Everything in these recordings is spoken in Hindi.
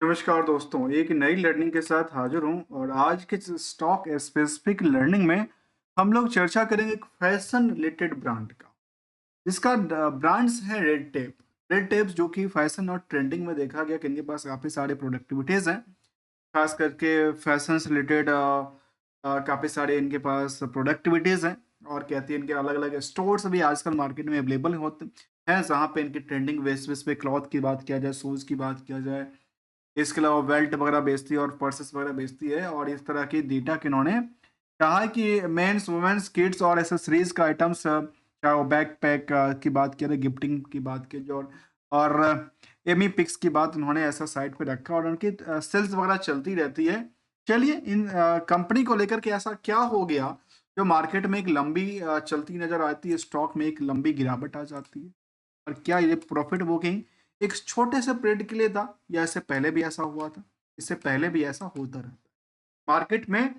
नमस्कार दोस्तों, एक नई लर्निंग के साथ हाजिर हूँ और आज के स्टॉक स्पेसिफिक लर्निंग में हम लोग चर्चा करेंगे एक फैशन रिलेटेड ब्रांड का, जिसका ब्रांड्स है रेड टेप। रेड टेप्स जो कि फैशन और ट्रेंडिंग में देखा गया कि इनके पास काफ़ी सारे प्रोडक्टिविटीज़ हैं, खास करके फैशन से रिलेटेड काफ़ी सारे इनके पास प्रोडक्टिविटीज़ हैं। और कहती है इनके अलग अलग स्टोर्स भी आजकल मार्केट में अवेलेबल होते हैं, जहाँ पे इनकी ट्रेंडिंग बेसिस पे क्लॉथ की बात किया जाए, शूज़ की बात किया जाए, इसके अलावा बेल्ट वगैरह बेचती है और पर्सेस वगैरह बेचती है। और इस तरह की डेटा कि इन्होंने कहा है कि मेंस, वुमेन्स, किड्स और एक्सेसरीज का आइटम्स, चाहे वो बैकपैक की बात करें, गिफ्टिंग की बात की जो, और एमी पिक्स की बात उन्होंने ऐसा साइट पे रखा और उनकी सेल्स वगैरह चलती रहती है। चलिए इन कंपनी को लेकर के ऐसा क्या हो गया जो मार्केट में एक लंबी चलती नजर आती है, स्टॉक में एक लंबी गिरावट आ जाती है। और क्या ये प्रॉफिट बुकिंग एक छोटे से पीरियड के लिए था या इससे पहले भी ऐसा हुआ था? इससे पहले भी ऐसा होता रहता है। मार्केट में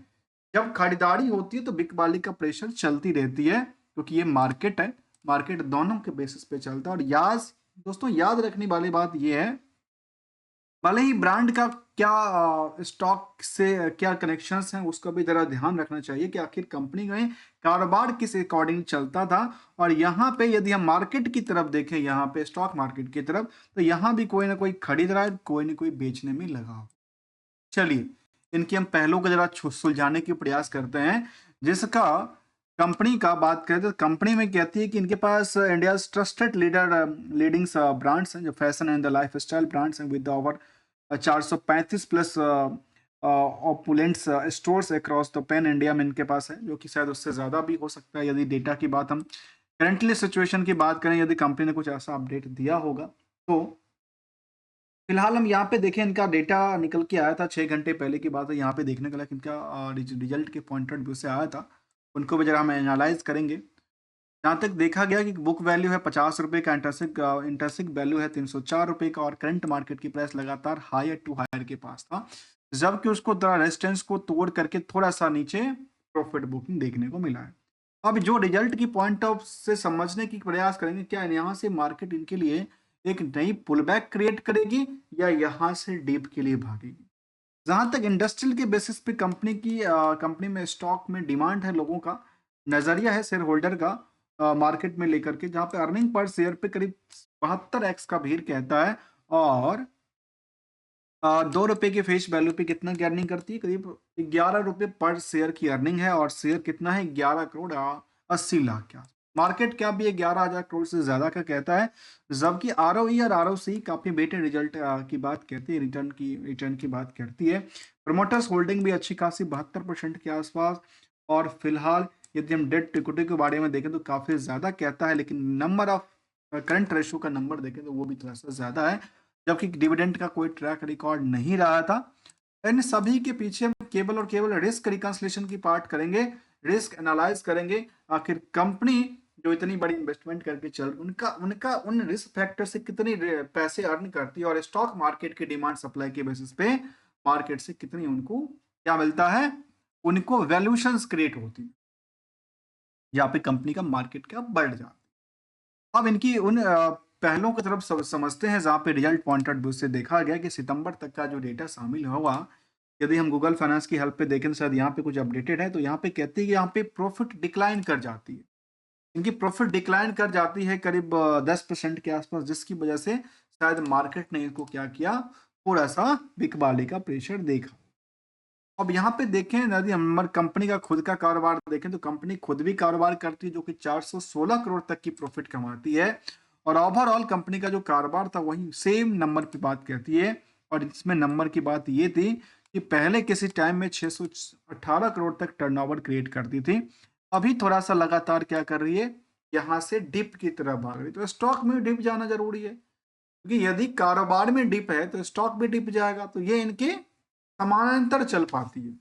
जब खरीदारी होती है तो बिकवाली का प्रेशर चलती रहती है, क्योंकि ये मार्केट है। मार्केट दोनों के बेसिस पे चलता है। और दोस्तों याद रखने वाली बात ये है, भले ही ब्रांड का क्या स्टॉक से क्या कनेक्शंस हैं, उसका भी ज़रा ध्यान रखना चाहिए कि आखिर कंपनी में कारोबार किस अकॉर्डिंग चलता था। और यहाँ पे यदि हम मार्केट की तरफ देखें, यहाँ पे स्टॉक मार्केट की तरफ, तो यहाँ भी कोई ना कोई खरीद रहा है, कोई ना कोई बेचने में लगा हो। चलिए इनके हम पहलू को जरा सुलझाने की प्रयास करते हैं, जिसका कंपनी का बात करें तो कंपनी में कहती है कि इनके पास इंडिया ट्रस्टेड लीडिंग ब्रांड्स हैं, जो fashion and the lifestyle brands हैं, with over 435 plus opulents stores across the pan India में इनके पास है, जो कि शायद उससे ज़्यादा भी हो सकता है यदि डेटा की बात हम करंटली सिचुएशन की बात करें, यदि कंपनी ने कुछ ऐसा अपडेट दिया होगा तो। फिलहाल हम यहाँ पे देखें, इनका डेटा निकल के आया था 6 घंटे पहले की बात है। यहाँ पे देखने का कि इनका रिजल्ट के पॉइंट ऑफ व्यू से आया था, उनको भी जरा हम एनालाइज करेंगे। जहाँ तक देखा गया कि बुक वैल्यू है 50 रुपये का, इंटरसिक इंटरसिक वैल्यू है 304 रुपये का, और करंट मार्केट की प्राइस लगातार हायर टू हायर के पास था, जबकि उसको रेजिस्टेंस को तोड़ करके थोड़ा सा नीचे प्रॉफिट बुकिंग देखने को मिला है। अब जो रिजल्ट की पॉइंट ऑफ से समझने की प्रयास करेंगे, क्या यहाँ से मार्केट इनके लिए एक नई पुलबैक क्रिएट करेगी या यहाँ से डीप के लिए भागेगी। जहां तक इंडस्ट्रियल के बेसिस पे कंपनी में स्टॉक में डिमांड है, लोगों का नजरिया है, शेयर होल्डर का मार्केट में लेकर के, जहां पे अर्निंग पर शेयर पे करीब 72x का भीड़ कहता है। और 2 रुपए के फेस वैल्यू पे कितना की अर्निंग करती है, करीब 11 रुपए पर शेयर की अर्निंग है। और शेयर कितना है, 11 करोड़ 80 लाख का। मार्केट कैप भी 11,000 करोड़ से ज्यादा का कहता है, जबकि आरओई और आरओसी काफी बेटे रिजल्ट की बात कहती है, रिटर्न की बात करती है। प्रमोटर्स होल्डिंग भी अच्छी खासी 72% के आसपास। और फिलहाल यदि हम डेट इक्विटी के बारे में देखें तो काफी ज्यादा कहता है, लेकिन नंबर ऑफ करंट रेशो का नंबर देखें तो वो भी थोड़ा सा ज्यादा है, जबकि डिविडेंड का कोई ट्रैक रिकॉर्ड नहीं रहा था। इन सभी के पीछे हम केवल और केवल रिस्क रिकंसिलेशन की पार्ट करेंगे, रिस्क एनालाइज करेंगे। आखिर कंपनी जो इतनी बड़ी इन्वेस्टमेंट करके चल, उनका उनका उन रिस्क फैक्टर से कितने पैसे अर्न करती है, और स्टॉक मार्केट की डिमांड सप्लाई के बेसिस पे मार्केट से कितनी उनको क्या मिलता है, उनको वैल्यूएशंस क्रिएट होती है, यहाँ पे कंपनी का मार्केट कैप बढ़ जाता है। अब इनकी उन पहलों की तरफ समझते हैं, जहाँ पे रिजल्ट पॉइंट ऑफ व्यू से देखा गया कि सितंबर तक का जो डेटा शामिल होगा, यदि हम गूगल फाइनेंस की हेल्प पे देखें तो शायद यहाँ पे कुछ अपडेटेड है, तो यहाँ पे कहती है कि यहाँ पे प्रॉफिट डिक्लाइन कर जाती है। इनकी प्रॉफिट डिक्लाइन कर जाती है करीब 10% के आसपास, जिसकी वजह से शायद मार्केट ने इनको क्या किया, थोड़ा सा बिकवाली का प्रेशर देखा। अब यहाँ पे देखें, यदि हम कंपनी का खुद का कारोबार देखें तो कंपनी खुद भी कारोबार करती है, जो कि 416 करोड़ तक की प्रॉफिट कमाती है। और ओवरऑल कंपनी का जो कारोबार था वही सेम नंबर पे बात कहती है। और इसमें नंबर की बात ये थी कि पहले किसी टाइम में 618 करोड़ तक टर्नओवर क्रिएट करती थी, अभी थोड़ा सा लगातार क्या कर रही है, यहाँ से डिप की तरफ भाग रही है। तो स्टॉक में डिप जाना जरूरी है, क्योंकि यदि कारोबार में डिप है तो स्टॉक भी डिप जाएगा, तो ये इनके समानांतर चल पाती है।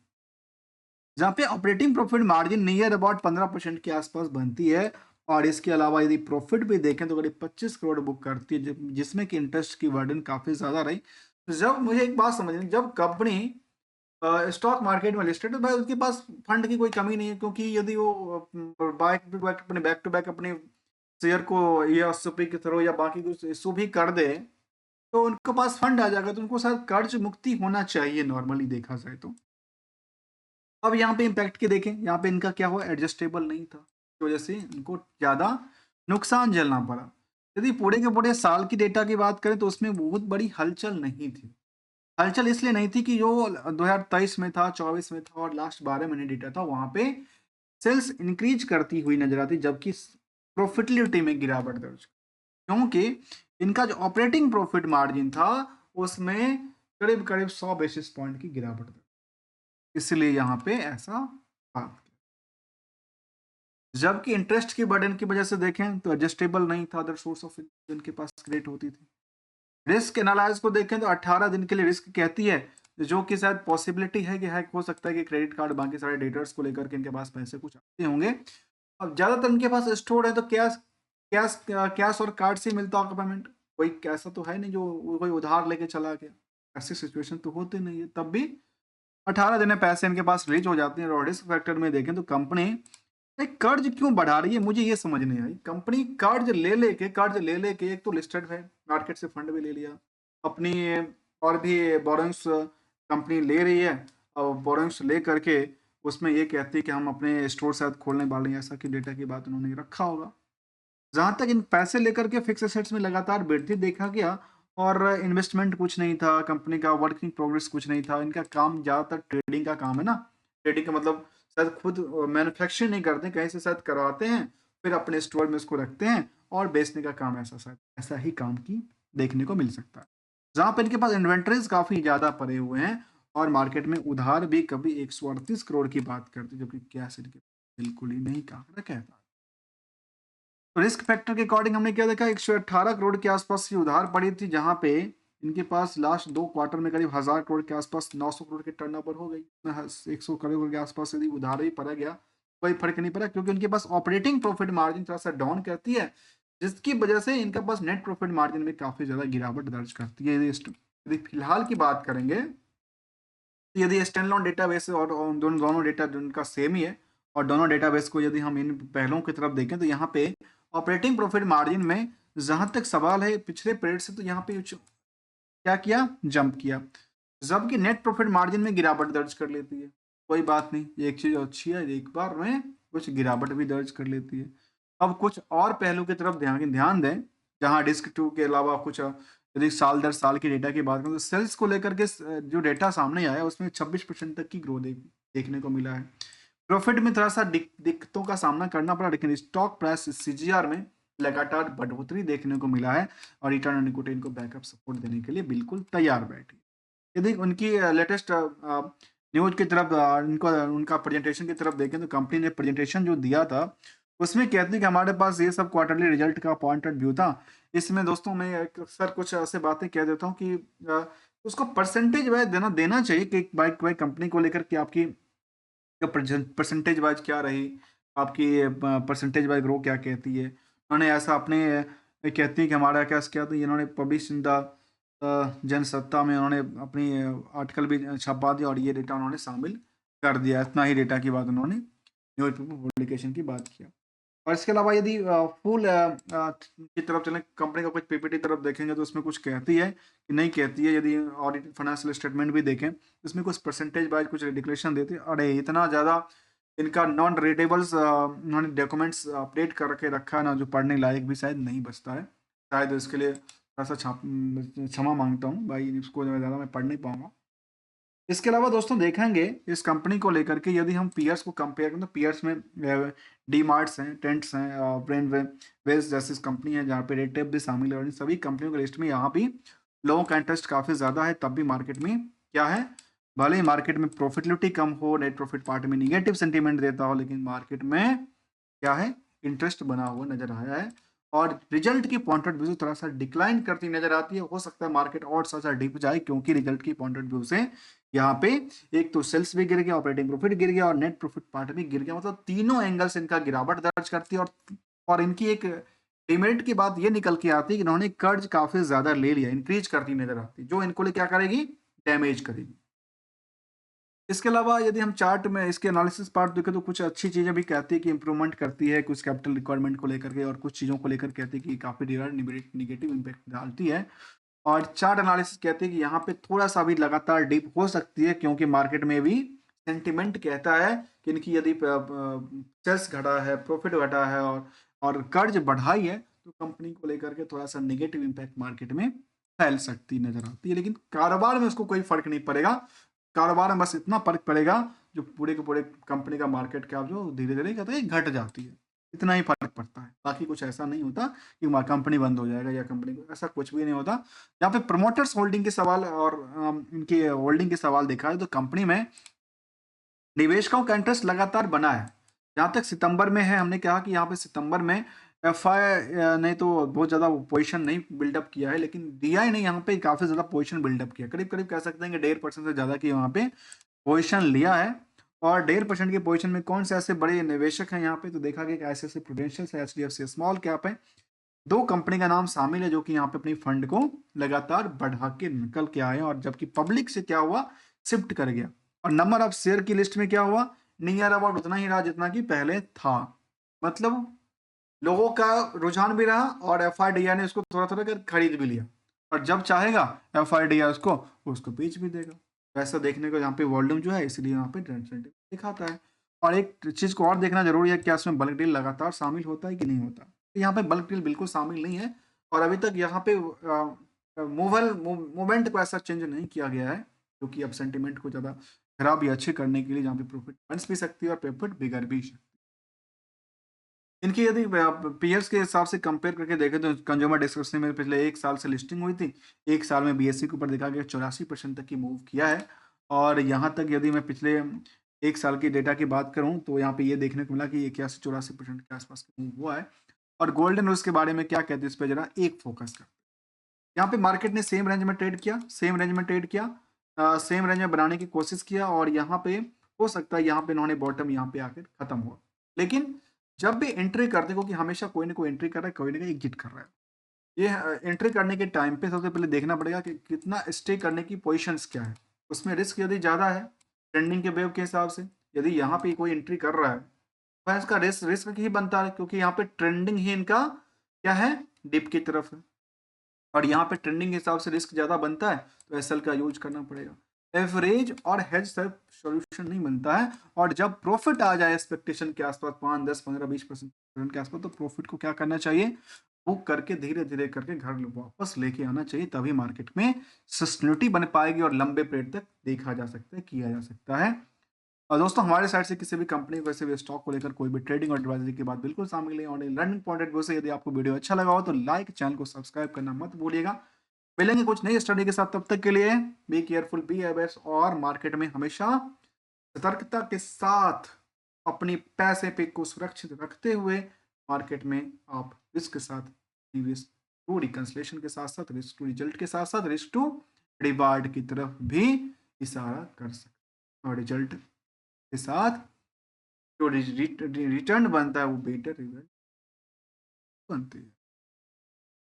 जहाँ पे operating profit margin near about 15% के आसपास बनती है। और इसके अलावा यदि प्रॉफिट भी देखें तो करीब 25 करोड़ बुक करती है, जिसमें कि इंटरेस्ट की बर्डन काफी ज्यादा रही। तो जब मुझे एक बात समझनी, जब कंपनी स्टॉक मार्केट में लिस्टेड है, भाई उसके पास फंड की कोई कमी नहीं है, क्योंकि यदि वो बैक टू बैक अपने शेयर को या एसओपी के थ्रू या बाकी कुछ इशू भी कर दे, तो उनके पास फंड आ जाएगा, तो उनको शायद कर्ज मुक्ति होना चाहिए नॉर्मली देखा जाए तो। अब यहाँ पे इम्पैक्ट के देखें, यहाँ पे इनका क्या हुआ, एडजस्टेबल नहीं था, इस वजह से इनको ज़्यादा नुकसान झेलना पड़ा। यदि पूरे के पूरे साल की डेटा की बात करें तो उसमें बहुत बड़ी हलचल नहीं थी। हलचल इसलिए नहीं थी कि जो 2023 में था, 24 में था और लास्ट 12 महीने डेटा था, वहाँ पे सेल्स इंक्रीज करती हुई नजर आती, जबकि प्रॉफिटेबिलिटी में गिरावट दर्ज, क्योंकि इनका जो ऑपरेटिंग प्रॉफिट मार्जिन था उसमें करीब करीब 100 बेसिस पॉइंट की गिरावट दर्ज, इसलिए यहाँ पे ऐसा बात किया। जबकि इंटरेस्ट की बर्डन की वजह से देखें तो एडजस्टेबल नहीं था, अदर सोर्स ऑफ इनकम इनके पास क्रिएट होती थी। रिस्क एनालाइज को देखें तो 18 दिन के लिए रिस्क कहती है, जो कि शायद पॉसिबिलिटी है कि हैक हो सकता है कि क्रेडिट कार्ड बाकी सारे डेटर्स को लेकर के इनके पास पैसे कुछ आते होंगे। अब ज्यादातर इनके पास स्टोर है तो कैश कैश कैश और कार्ड से ही मिलता होगा पेमेंट, कोई ऐसा तो है नहीं जो कोई उधार लेके चला गया, ऐसी सिचुएशन तो होती नहीं है। तब भी 18 दिन में पैसे इनके पास रिलीज हो जाते हैं। और रिस्क फैक्टर में देखें तो कंपनी एक कर्ज क्यों बढ़ा रही है, मुझे ये समझ नहीं आई। कंपनी कर्ज ले लेके एक तो लिस्टेड है, मार्केट से फंड भी ले लिया अपनी, और भी बोरोइंग्स कंपनी ले रही है, और बोरोइंग्स ले करके उसमें ये कहती है कि हम अपने स्टोर शायद खोलने वाले हैं, ऐसा कि डेटा की बात उन्होंने रखा होगा। जहाँ तक इन पैसे लेकर के फिक्स एसेट्स में लगातार वृद्धि देखा गया, और इन्वेस्टमेंट कुछ नहीं था, कंपनी का वर्किंग प्रोग्रेस कुछ नहीं था। इनका काम ज़्यादातर ट्रेडिंग का काम है ना, ट्रेडिंग का मतलब शायद खुद मैन्युफैक्चरिंग नहीं करते, कहीं से शायद करवाते हैं, फिर अपने स्टोर में उसको रखते हैं और बेचने का काम, ऐसा शायद ऐसा ही काम की देखने को मिल सकता है। जहाँ पे इनके पास इन्वेंटरीज काफ़ी ज़्यादा पड़े हुए हैं, और मार्केट में उधार भी कभी 138 करोड़ की बात करते हैं, जबकि कैश इनके बिल्कुल ही नहीं कहा रखा है। रिस्क फैक्टर के अकॉर्डिंग हमने क्या देखा, 118 करोड़ के आसपास की उधार पड़ी थी, जहां पे इनके पास लास्ट 2 क्वार्टर में करीब 1000 करोड़ के आसपास 900 करोड़ के टर्नओवर हो गई। 100 करोड़ के आसपास यदि उधार भी पड़ा गया कोई फर्क नहीं पड़ा, क्योंकि उनके पास ऑपरेटिंग प्रॉफिट मार्जिन थोड़ा सा डाउन करती है, जिसकी वजह से इनके पास नेट प्रॉफिट मार्जिन में काफी ज्यादा गिरावट दर्ज करती है। यदि फिलहाल की बात करेंगे तो यदि स्टैंड लोन डेटाबेस और दोनों दोनों डेटा उनका सेम ही है, और दोनों डेटाबेस को यदि हम इन पहलों की तरफ देखें तो यहाँ पे ऑपरेटिंग प्रॉफिट मार्जिन में जहां तक सवाल है पिछले पीरियड से, तो यहाँ पे क्या किया, जंप किया, जबकि नेट प्रॉफिट मार्जिन में गिरावट दर्ज कर लेती है। कोई बात नहीं, एक चीज अच्छी है, एक बार में कुछ गिरावट भी दर्ज कर लेती है। अब कुछ और पहलू की तरफ ध्यान ध्यान दें, जहां डिस्क टू के अलावा कुछ यदि साल दर साल की डेटा की बात करें तो सेल्स को लेकर के जो डेटा सामने आया उसमें 26% तक की ग्रोथ देखने को मिला है। प्रॉफिट में थोड़ा सा दिक्कतों का सामना करना पड़ा, लेकिन स्टॉक प्राइस सीजीआर में लगातार बढ़ोतरी देखने को मिला है, और रिटर्न ऑन इक्विटी इनको बैकअप सपोर्ट देने के लिए बिल्कुल तैयार बैठी। यदि उनकी लेटेस्ट न्यूज की तरफ इनको उनका प्रेजेंटेशन की तरफ देखें तो कंपनी ने प्रेजेंटेशन जो दिया था उसमें कहते हैं कि हमारे पास ये सब क्वार्टरली रिजल्ट का पॉइंटेड व्यू था। इसमें दोस्तों मैं अक्सर कुछ ऐसे बातें कह देता हूँ कि उसको परसेंटेज वाइज देना चाहिए कि बाई कंपनी को लेकर कि आपकी परसेंटेज वाइज क्या रही, आपकी परसेंटेज वाइज ग्रो क्या कहती है। उन्होंने ऐसा अपने कहती है कि हमारा क्या किया, तो इन्होंने पब्लिश इन द जनसत्ता में उन्होंने अपनी आर्टिकल भी छपवा दिया, और ये डेटा उन्होंने शामिल कर दिया। इतना ही डेटा की बात उन्होंने न्यूज़पेपर पब्लिकेशन की बात किया। और इसके अलावा यदि फुल की तरफ चलें, कंपनी का कुछ पीपीटी तरफ देखेंगे तो उसमें कुछ कहती है कि नहीं कहती है। यदि ऑडिट फाइनेंशियल स्टेटमेंट भी देखें तो इसमें कुछ परसेंटेज वाइज कुछ डिक्लेरेशन देती है। अरे इतना ज़्यादा इनका नॉन रीडेबल्स उन्होंने डॉक्यूमेंट्स अपडेट करके रखा है ना, जो पढ़ने लायक भी शायद नहीं बचता है। शायद इसके लिए थोड़ा सा क्षमा मांगता हूँ भाई, इसको ज़्यादा मैं पढ़ नहीं पाऊंगा। इसके अलावा दोस्तों देखेंगे इस कंपनी को लेकर के, यदि हम पीयर्स को कंपेयर करें तो पीयर्स में डी मार्ट्स हैं, टेंट्स हैं, ब्रेन वेल्स जैसी कंपनी है जहाँ पे रेड टेप भी शामिल है, और इन सभी कंपनियों के लिस्ट में यहाँ भी लोगों का इंटरेस्ट काफ़ी ज़्यादा है। तब भी मार्केट में क्या है, भले ही मार्केट में प्रॉफिटेबिलिटी कम हो, नेट प्रॉफिट पार्ट में निगेटिव सेंटीमेंट देता हो, लेकिन मार्केट में क्या है, इंटरेस्ट बना हुआ नजर आया है। और रिजल्ट की पॉइंट ऑफ व्यू से थोड़ा सा डिक्लाइन करती नजर आती है। हो सकता है मार्केट और सा डिप जाए, क्योंकि रिजल्ट की पॉइंट ऑफ व्यू से यहाँ पे एक तो सेल्स भी गिर गया, ऑपरेटिंग प्रॉफिट गिर गया, और नेट प्रॉफिट पार्ट भी गिर गया। मतलब तीनों एंगल से इनका गिरावट दर्ज करती है। और इनकी एक डिमेरिट की बात ये निकल के आती है कि इन्होंने कर्ज काफी ज्यादा ले लिया, इंक्रीज करती नजर आती है, जो इनको लिए क्या करेगी, डैमेज करेगी। इसके अलावा यदि हम चार्ट में इसके एनालिसिस पार्ट देखें तो कुछ अच्छी चीजें भी कहती है कि इंप्रूवमेंट करती है कुछ कैपिटल रिक्वायरमेंट को लेकर के, और कुछ चीजों को लेकर कहती है कि काफी निगेटिव इम्पैक्ट डालती है। और चार्ट एनालिसिस कहते हैं कि यहाँ पे थोड़ा सा भी लगातार डिप हो सकती है, क्योंकि मार्केट में भी सेंटिमेंट कहता है कि इनकी यदि सेल्स घटा है, प्रॉफिट घटा है और कर्ज बढ़ाई है, तो कंपनी को लेकर के थोड़ा सा नेगेटिव इम्पैक्ट मार्केट में फैल सकती नजर आती है। लेकिन कारोबार में उसको कोई फर्क नहीं पड़ेगा। कारोबार में बस इतना फर्क पड़ेगा, जो पूरे के पूरे कंपनी का मार्केट कैप जो धीरे धीरे कहते हैं घट जाती है, इतना ही फर्क पड़ता है। बाकी कुछ ऐसा नहीं होता कि कंपनी बंद हो जाएगा या कंपनी को, ऐसा कुछ भी नहीं होता। यहाँ पे प्रमोटर्स होल्डिंग के सवाल और इनके होल्डिंग के सवाल देखा है तो कंपनी में निवेशकों का इंटरेस्ट लगातार बना है। जहाँ तक सितंबर में है, हमने कहा कि यहाँ पे सितंबर में एफआई ने तो बहुत ज़्यादा पोजीशन नहीं बिल्डअप किया है, लेकिन डीआई ने यहाँ पे काफ़ी ज़्यादा पोजीशन बिल्डअप किया, करीब करीब कह सकते हैं कि 1.5% से ज़्यादा की यहाँ पे पोजीशन लिया है। और 1.5% की पोजीशन में कौन से ऐसे बड़े निवेशक हैं यहाँ पे, तो देखा गया कि ICICI प्रूडेंशियल है, HDFC स्मॉल कैप है, दो कंपनी का नाम शामिल है जो कि यहाँ पे अपनी फंड को लगातार बढ़ा के निकल के आए, और जबकि पब्लिक से क्या हुआ, शिफ्ट कर गया। और नंबर ऑफ शेयर की लिस्ट में क्या हुआ, नियर अबाउट उतना ही रहा जितना कि पहले था। मतलब लोगों का रुझान भी रहा और एफआईडीआई ने उसको थोड़ा थोड़ा कर खरीद भी लिया, और जब चाहेगा एफआईडीआई उसको बेच भी देगा। वैसा देखने को यहाँ पे वॉल्यूम जो है, इसलिए यहाँ पे ट्रेंड दिखाता है। और एक चीज को और देखना जरूरी है, क्या इसमें बल्क डील लगातार शामिल होता है कि नहीं होता। तो यहाँ पे बल्क डील बिल्कुल शामिल नहीं है, और अभी तक यहाँ पे मूवमेंट को ऐसा चेंज नहीं किया गया है, क्योंकि अब सेंटिमेंट को ज़्यादा खराब या अच्छे करने के लिए जहाँ पे प्रॉफिट बन भी सकती है और प्रॉफिट बिगड़ भी सकती है। इनकी यदि पीयर्स के हिसाब से कंपेयर करके देखें तो कंज्यूमर डिस्कशन में पिछले 1 साल से लिस्टिंग हुई थी, 1 साल में बीएससी के ऊपर देखा गया 84% तक की मूव किया है। और यहाँ तक यदि मैं पिछले 1 साल की डेटा की बात करूँ तो यहाँ पे ये देखने को मिला कि 81-84% के आसपास मूव हुआ है। और गोल्डन रूल्स के बारे में क्या कहते हैं, इस पर जरा एक फोकस करते हैं। यहाँ पे मार्केट ने सेम रेंज में ट्रेड किया, सेम रेंज में बनाने की कोशिश किया, और यहाँ पे हो सकता है यहाँ पे इन्होंने बॉटम यहाँ पे आकर खत्म हुआ। लेकिन जब भी एंट्री करते, क्योंकि हमेशा कोई ना कोई एंट्री कर रहा है, कोई ना कोई एग्जिट कर रहा है, ये एंट्री करने के टाइम पे सबसे पहले देखना पड़ेगा कि कितना स्टे करने की पोजिशंस क्या है। उसमें रिस्क यदि ज़्यादा है ट्रेंडिंग के वेव के हिसाब से, यदि यहाँ पे कोई एंट्री कर रहा है तो इसका रिस्क ही बनता है, क्योंकि यहाँ पे ट्रेंडिंग ही इनका क्या है, डिप की तरफ है। और यहाँ पे ट्रेंडिंग के हिसाब से रिस्क ज़्यादा बनता है, तो एसएल का यूज करना पड़ेगा। एवरेज और हेज सिर्फ सॉल्यूशन नहीं बनता है। और जब प्रॉफिट आ जाए एक्सपेक्टेशन के आसपास 5, 10, 15, 20% के आसपास, तो प्रॉफिट को क्या करना चाहिए, बुक करके धीरे धीरे करके घर वापस लेके आना चाहिए, तभी मार्केट में सस्टेनिटी बन पाएगी और लंबे पीरियड तक देखा जा सकता है, किया जा सकता है। और दोस्तों, हमारे साइड से किसी भी कंपनी को, वैसे भी स्टॉक को लेकर कोई भी ट्रेडिंग और एडवाइजरी की बात बिल्कुल शामिल नहीं। और लर्निंग पॉइंट ऑफ व्यू से यदि आपको वीडियो अच्छा लगा हो तो लाइक, चैनल को सब्सक्राइब करना मत भूलिएगा। मिलेंगे कुछ नई स्टडी के साथ, तब तक के लिए बी केयरफुल, बी अवेयर, और मार्केट में हमेशा सतर्कता के साथ अपने पैसे पे को सुरक्षित रखते हुए मार्केट में आप रिस्क के साथ, रिस्क टू रिकंसलेशन के साथ साथ, रिस्क टू रिजल्ट के साथ साथ, रिस्क टू रिवार्ड की तरफ भी इशारा कर सकते, और रिजल्ट के साथ जो रिटर्न बनता है वो बेटर रिजल्ट बनते हैं।